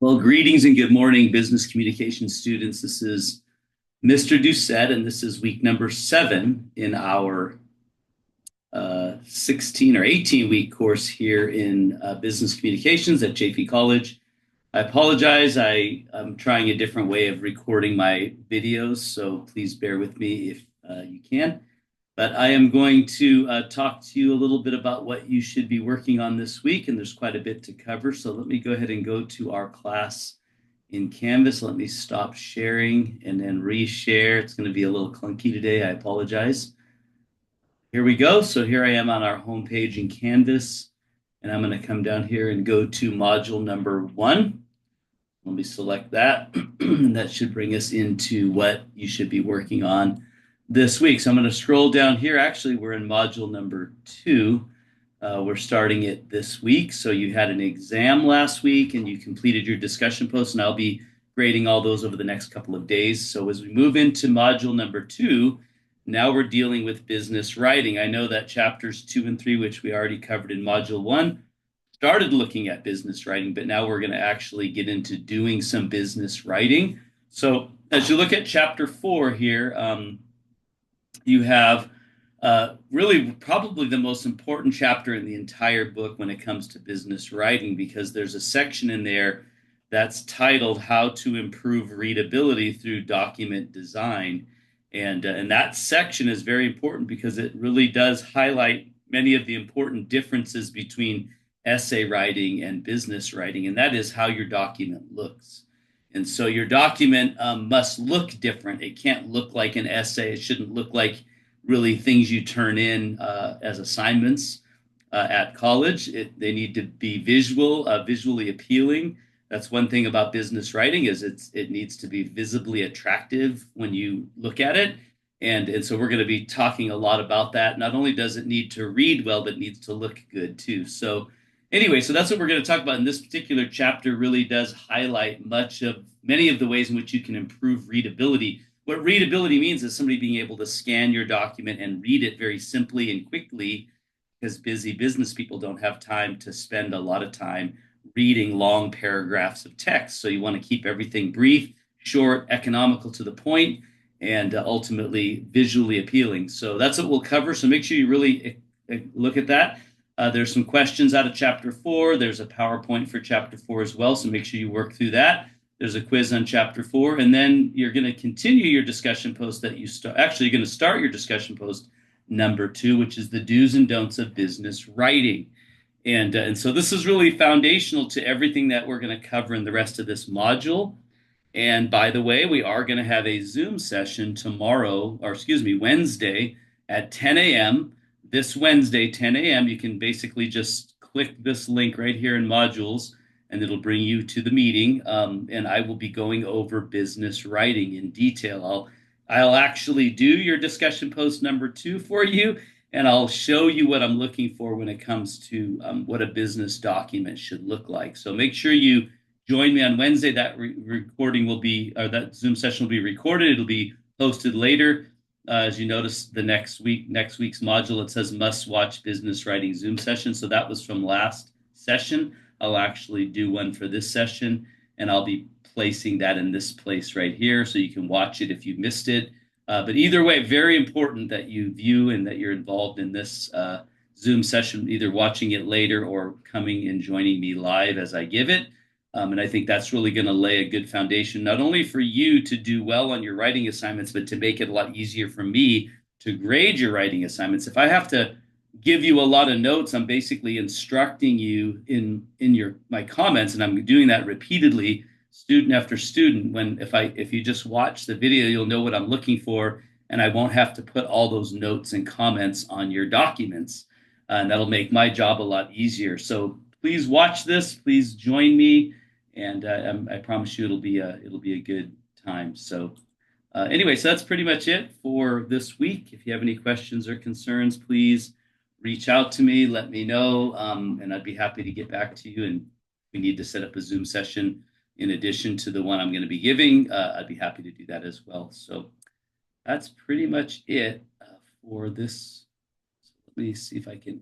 Well, greetings and good morning, business communication students. This is Mr.D, and this is week number 7 in our 16 or 18-week course here in business communications at JP College. I apologize. I'm trying a different way of recording my videos, so please bear with me if you can. But I am going to talk to you a little bit about what you should be working on this week, and there's quite a bit to cover. So let me go ahead and go to our class in Canvas. Let me stop sharing and then reshare. It's going to be a little clunky today. I apologize. Here we go. So here I am on our homepage in Canvas, and I'm going to come down here and go to module number 1. Let me select that. That should bring us into what you should be working on this week. So I'm going to scroll down here. Actually, we're in module number 2. We're starting it this week. So you had an exam last week and you completed your discussion post, and I'll be grading all those over the next couple of days. So as we move into module number 2, now we're dealing with business writing. I know that chapters 2 and 3, which we already covered in module 1, started looking at business writing, but now we're going to actually get into doing some business writing. So as you look at chapter 4 here, you have really probably the most important chapter in the entire book when it comes to business writing, because there's a section in there that's titled How to Improve Readability Through Document Design. And that section is very important because it really does highlight many of the important differences between essay writing and business writing, and that is how your document looks. And so your document must look different. It can't look like an essay. It shouldn't look like really things you turn in as assignments at college. They need to be visually appealing. That's one thing about business writing, is it needs to be visibly attractive when you look at it. And so we're going to be talking a lot about that. Not only does it need to read well, but it needs to look good too. So anyway, so that's what we're going to talk about. And this particular chapter really does highlight many of the ways in which you can improve readability. What readability means is somebody being able to scan your document and read it very simply and quickly, because busy business people don't have time to spend a lot of time reading long paragraphs of text. So you want to keep everything brief, short, economical, to the point, and ultimately visually appealing. So that's what we'll cover. So make sure you really look at that. There's some questions out of chapter 4. There's a PowerPoint for chapter 4 as well, so make sure you work through that. There's a quiz on chapter 4, and then you're going to continue your discussion post that you start. Actually, you're going to start your discussion post number 2, which is the do's and don'ts of business writing. And so this is really foundational to everything that we're going to cover in the rest of this module. And by the way, we are going to have a Zoom session Wednesday at 10 a.m. This Wednesday, 10 a.m. You can basically just click this link right here in modules, and it'll bring you to the meeting. And I will be going over business writing in detail. I'll actually do your discussion post number 2 for you, and I'll show you what I'm looking for when it comes to what a business document should look like. So make sure you join me on Wednesday. That that Zoom session will be recorded. It'll be posted later. As you notice, the next week's module, it says must watch business writing Zoom session. So that was from last session. I'll actually do one for this session, and I'll be placing that in this place right here so you can watch it if you missed it. But either way, very important that you view and that you're involved in this Zoom session, either watching it later or coming and joining me live as I give it. And I think that's really going to lay a good foundation, not only for you to do well on your writing assignments, but to make it a lot easier for me to grade your writing assignments. If I have to give you a lot of notes, I'm basically instructing you in my comments, and I'm doing that repeatedly, student after student. If you just watch the video, you'll know what I'm looking for, and I won't have to put all those notes and comments on your documents, and that'll make my job a lot easier. So please watch this. Please join me, and I promise you it'll be a good time. So anyway, so that's pretty much it for this week. If you have any questions or concerns, please reach out to me, let me know, and I'd be happy to get back to you. And if we need to set up a Zoom session in addition to the one I'm going to be giving, I'd be happy to do that as well. So that's pretty much it for this. So let me see if I can